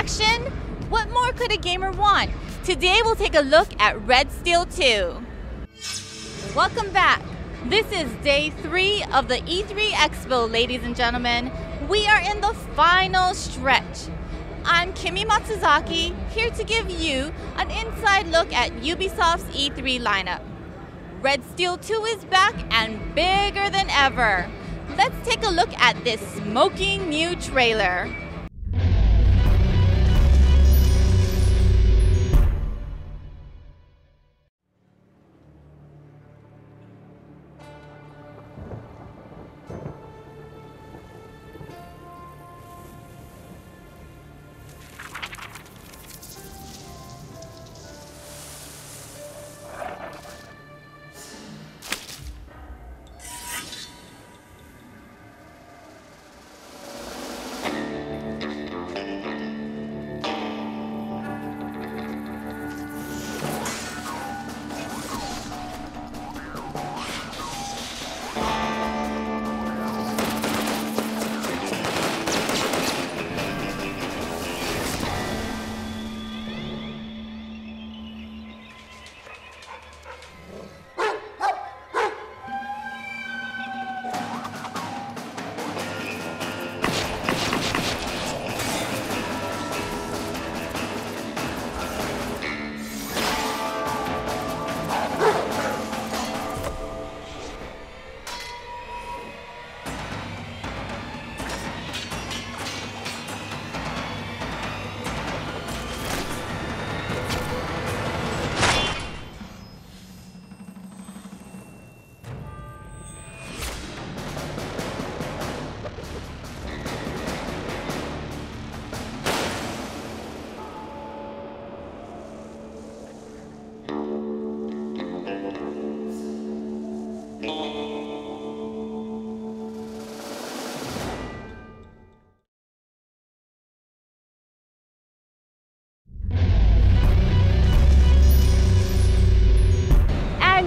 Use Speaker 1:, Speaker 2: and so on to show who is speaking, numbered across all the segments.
Speaker 1: action? What more could a gamer want? Today we'll take a look at Red Steel 2. Welcome back. This is day 3 of the E3 Expo, ladies and gentlemen. We are in the final stretch. I'm Kimi Matsuzaki, here to give you an inside look at Ubisoft's E3 lineup. Red Steel 2 is back and bigger than ever. Let's take a look at this smoking new trailer.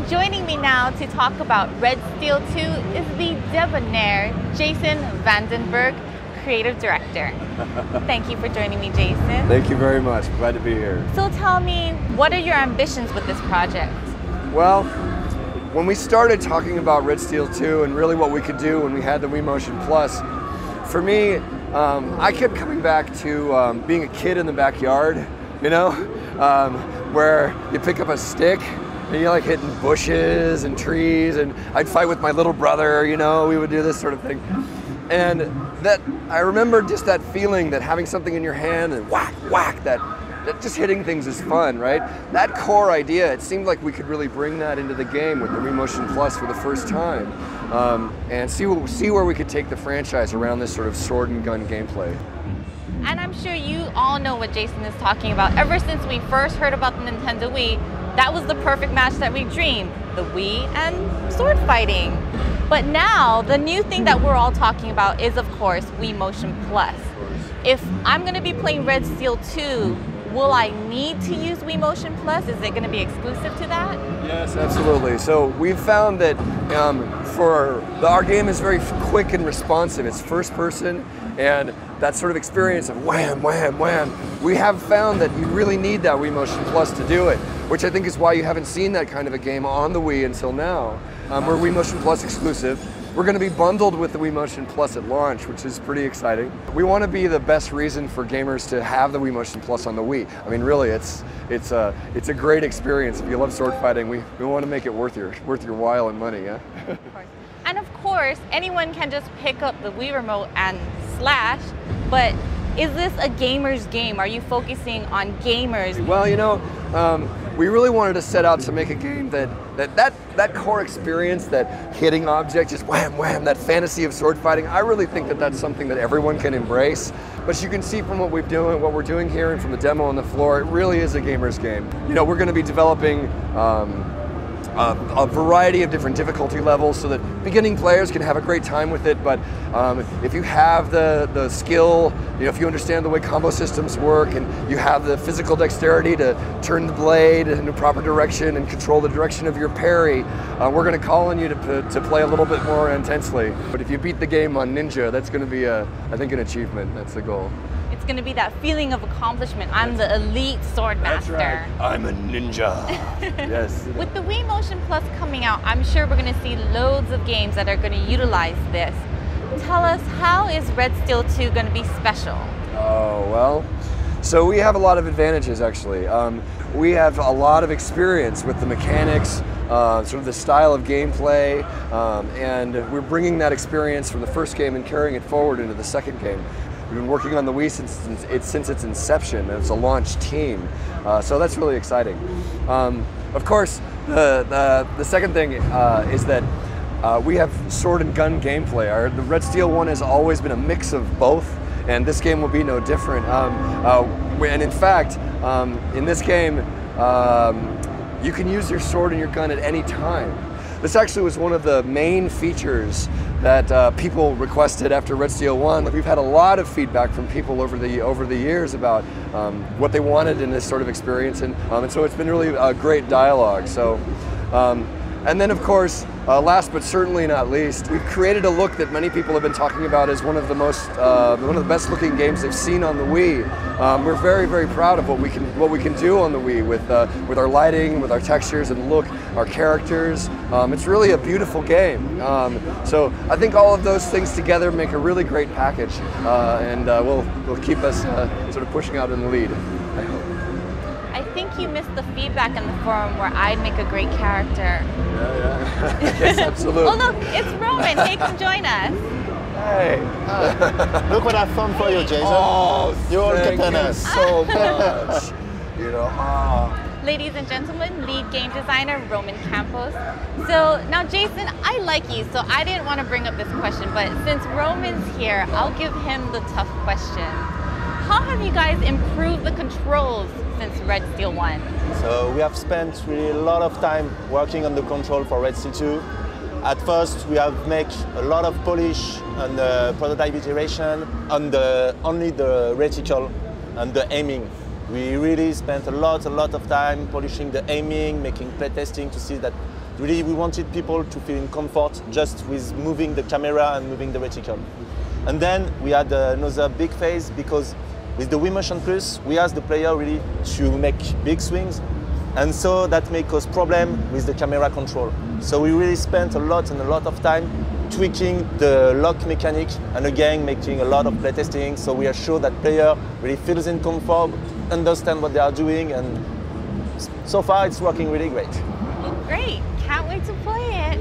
Speaker 1: Joining me now to talk about Red Steel 2 is the debonair Jason Vandenberg, Creative Director. Thank you for joining me, Jason.
Speaker 2: Thank you very much. Glad to be here.
Speaker 1: So tell me, what are your ambitions with this project?
Speaker 2: Well, when we started talking about Red Steel 2 and really what we could do when we had the Wii MotionPlus, for me, I kept coming back to being a kid in the backyard, you know, where you pick up a stick and you're like hitting bushes and trees, and I'd fight with my little brother, you know, we would do this sort of thing. And that, I remember just that feeling that having something in your hand and whack, whack, that just hitting things is fun, right? That core idea, it seemed like we could really bring that into the game with the Wii MotionPlus for the first time, and see where we could take the franchise around this sort of sword and gun gameplay.
Speaker 1: And I'm sure you all know what Jason is talking about. Ever since we first heard about the Nintendo Wii, that was the perfect match that we dreamed, the Wii and sword fighting. But now, the new thing that we're all talking about is, of course, Wii MotionPlus. If I'm going to be playing Red Steel 2, will I need to use Wii MotionPlus? Is it going to be exclusive to that?
Speaker 2: Yes, absolutely. So we've found that our game is very quick and responsive. It's first person, and that sort of experience of wham, wham, wham. We have found that you really need that Wii MotionPlus to do it, which I think is why you haven't seen that kind of a game on the Wii until now. We're Wii MotionPlus exclusive. We're going to be bundled with the Wii MotionPlus at launch, which is pretty exciting. We want to be the best reason for gamers to have the Wii MotionPlus on the Wii. I mean, really, it's a great experience. If you love sword fighting, we want to make it worth your while and money, yeah?
Speaker 1: Of course. And of course, anyone can just pick up the Wii remote and slash, but is this a gamer's game? Are you focusing on gamers?
Speaker 2: Well, you know, we really wanted to set out to make a game that core experience, that hitting object, just wham, wham, that fantasy of sword fighting. I really think that that's something that everyone can embrace. But you can see from what we're doing here and from the demo on the floor, it really is a gamer's game. You know, we're going to be developing a variety of different difficulty levels so that beginning players can have a great time with it, but if you have the skill, you know, if you understand the way combo systems work and you have the physical dexterity to turn the blade in the proper direction and control the direction of your parry, we're going to call on you to play a little bit more intensely. But if you beat the game on Ninja, that's going to be, I think, an achievement. That's the goal.
Speaker 1: It's going to be that feeling of accomplishment. I'm the elite sword master.
Speaker 2: That's right. I'm a ninja. Yes.
Speaker 1: With the Wii MotionPlus coming out, I'm sure we're going to see loads of games that are going to utilize this. Tell us, how is Red Steel 2 going to be special?
Speaker 2: Oh, well, so we have a lot of advantages, actually. We have a lot of experience with the mechanics, sort of the style of gameplay, and we're bringing that experience from the first game and carrying it forward into the second game. We've been working on the Wii since its inception, and it's a launch team, so that's really exciting. Of course, the second thing is that we have sword and gun gameplay. The Red Steel 1 has always been a mix of both, and this game will be no different. And in fact, in this game, you can use your sword and your gun at any time. This actually was one of the main features that people requested after Red Steel 1. We've had a lot of feedback from people over the years about what they wanted in this sort of experience, and so it's been really a great dialogue. So. And then, of course, last but certainly not least, we've created a look that many people have been talking about as one of the best-looking games they've seen on the Wii. We're very, very proud of what we can do on the Wii with our lighting, with our textures and look, our characters. It's really a beautiful game. So I think all of those things together make a really great package, and will keep us sort of pushing out in the lead, I hope.
Speaker 1: I think you missed the feedback in the forum where I'd make a great character.
Speaker 2: Yeah. Yes, absolutely.
Speaker 1: Oh look, it's Roman. Hey, come join us.
Speaker 2: Hey.
Speaker 3: Look what I found for you, Jason.
Speaker 2: Oh,
Speaker 3: Your old
Speaker 2: thank
Speaker 3: katanas.
Speaker 2: you so much. You know,
Speaker 1: Ladies and gentlemen, lead game designer Roman Campos. So now, Jason, I like you, so I didn't want to bring up this question, but since Roman's here, I'll give him the tough question. How have you guys improved the controls since Red Steel 1?
Speaker 3: So we have spent really a lot of time working on the control for Red Steel 2. At first, we have made a lot of polish on the prototype iteration on only the reticle and the aiming. We really spent a lot of time polishing the aiming, making playtesting to see that really we wanted people to feel in comfort just with moving the camera and moving the reticle. And then we had another big phase because with the Wii MotionPlus, we asked the player really to make big swings, and so that may cause problem with the camera control. So we really spent a lot of time tweaking the lock mechanic, and again making a lot of playtesting, so we are sure that player really feels in comfort, understand what they are doing, and so far it's working really great.
Speaker 1: Great, can't wait to play it.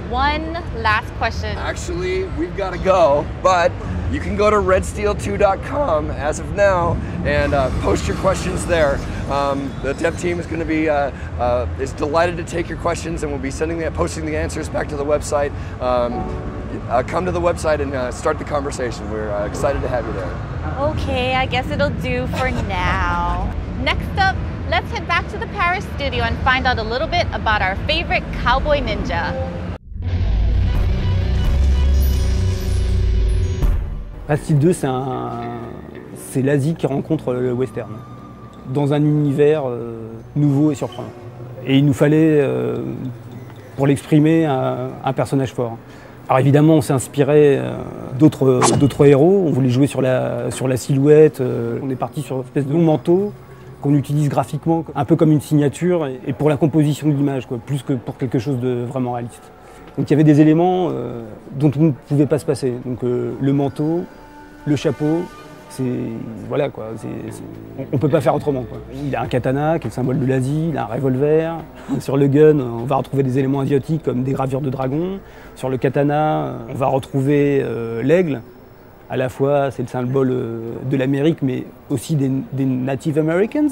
Speaker 1: One last question.
Speaker 2: actually, we've got to go, but you can go to redsteel2.com as of now and post your questions there. The dev team is going to be is delighted to take your questions, and we'll be posting the answers back to the website. Come to the website and start the conversation. We're excited to have you there.
Speaker 1: Okay, I guess it'll do for now. Next up, let's head back to the Paris studio and find out a little bit about our favorite cowboy ninja.
Speaker 4: Red Steel 2, c'est l'Asie qui rencontre le western, dans un univers nouveau et surprenant. Et il nous fallait, pour l'exprimer, un personnage fort. Alors évidemment, on s'est inspiré d'autres héros, on voulait jouer sur la silhouette, on est parti sur une espèce de long manteau qu'on utilise graphiquement, un peu comme une signature, et pour la composition de l'image, plus que pour quelque chose de vraiment réaliste. Donc il y avait des éléments dont on ne pouvait pas se passer. Donc le manteau, le chapeau, voilà quoi. On ne peut pas faire autrement, quoi. Il a un katana qui est le symbole de l'Asie, il a un revolver. Sur le gun, on va retrouver des éléments asiatiques comme des gravures de dragons. Sur le katana, on va retrouver l'aigle. À la fois, c'est le symbole de l'Amérique, mais aussi des Native Americans,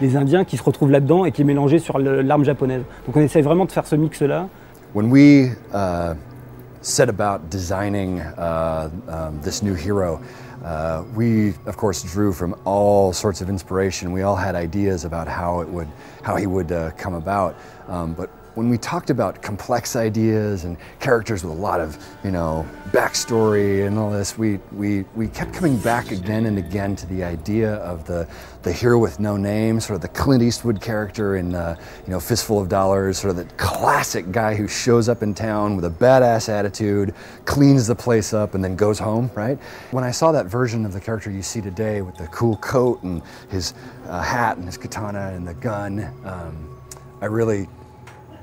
Speaker 4: des Indiens qui se retrouvent là-dedans et qui est mélangé sur l'arme japonaise. Donc on essaie vraiment de faire ce mix-là.
Speaker 2: When we set about designing this new hero, we of course drew from all sorts of inspiration. We all had ideas about how he would come about, but when we talked about complex ideas and characters with a lot of, backstory and all this, we kept coming back again and again to the idea of the hero with no name, sort of the Clint Eastwood character in, Fistful of Dollars, sort of the classic guy who shows up in town with a badass attitude, cleans the place up, and then goes home, right? When I saw that version of the character you see today with the cool coat and his hat and his katana and the gun,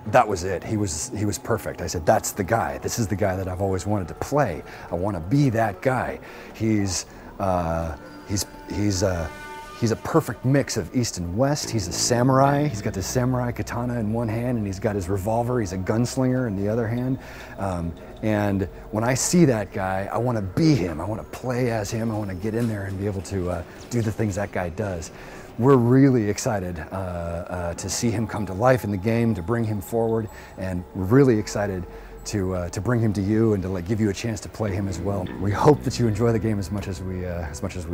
Speaker 2: that was it. He was perfect. I said, that's the guy. This is the guy that I've always wanted to play. I want to be that guy. He's a perfect mix of East and West. He's a samurai. He's got the samurai katana in one hand, and he's got his revolver. He's a gunslinger in the other hand. And when I see that guy, I want to be him. I want to play as him. I want to get in there and be able to do the things that guy does. We're really excited to see him come to life in the game, to bring him forward, and we're really excited to bring him to you and to give you a chance to play him as well. We hope that you enjoy the game as much as we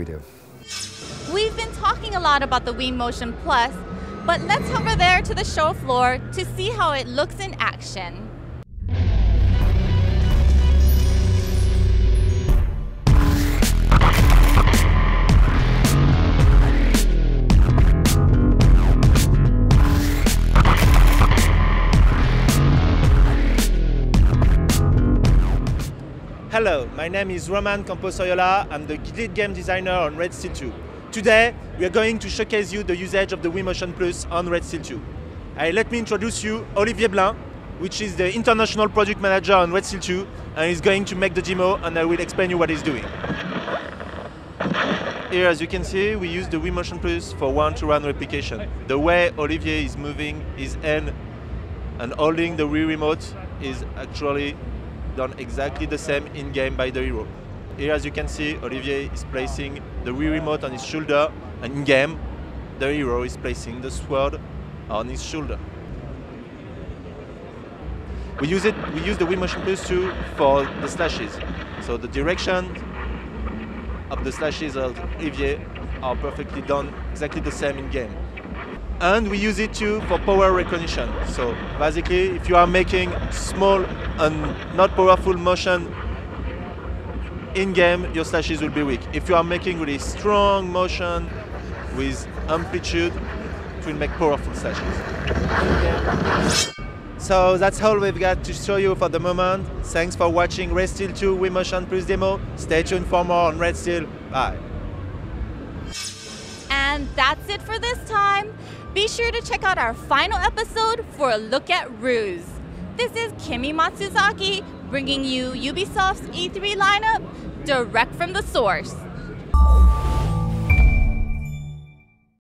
Speaker 2: do.
Speaker 1: We've been talking a lot about the Wii MotionPlus, but let's head over there to the show floor to see how it looks in action.
Speaker 3: Hello, my name is Roman Camposoyola. I'm the lead game designer on Red Steel 2. Today, we are going to showcase you the usage of the Wii MotionPlus on Red Steel 2. Let me introduce you Olivier Blin, which is the international product manager on Red Steel 2, and he's going to make the demo, and I will explain you what he's doing. Here, as you can see, we use the Wii MotionPlus for one-to-one replication. The way Olivier is moving his hand and holding the Wii remote is actually done exactly the same in-game by the hero. Here, as you can see, Olivier is placing the Wii remote on his shoulder, and in-game, the hero is placing the sword on his shoulder. We use the Wii MotionPlus too for the slashes. So the direction of the slashes of Olivier are perfectly done exactly the same in-game. And we use it too for power recognition. So basically, if you are making small and not powerful motion in-game, your slashes will be weak. If you are making really strong motion with amplitude, it will make powerful slashes. So that's all we've got to show you for the moment. Thanks for watching Red Steel 2 Wii MotionPlus demo. Stay tuned for more on Red Steel. Bye.
Speaker 1: And that's it for this time. Be sure to check out our final episode for a look at Ruse. This is Kimi Matsuzaki bringing you Ubisoft's E3 lineup direct from the source.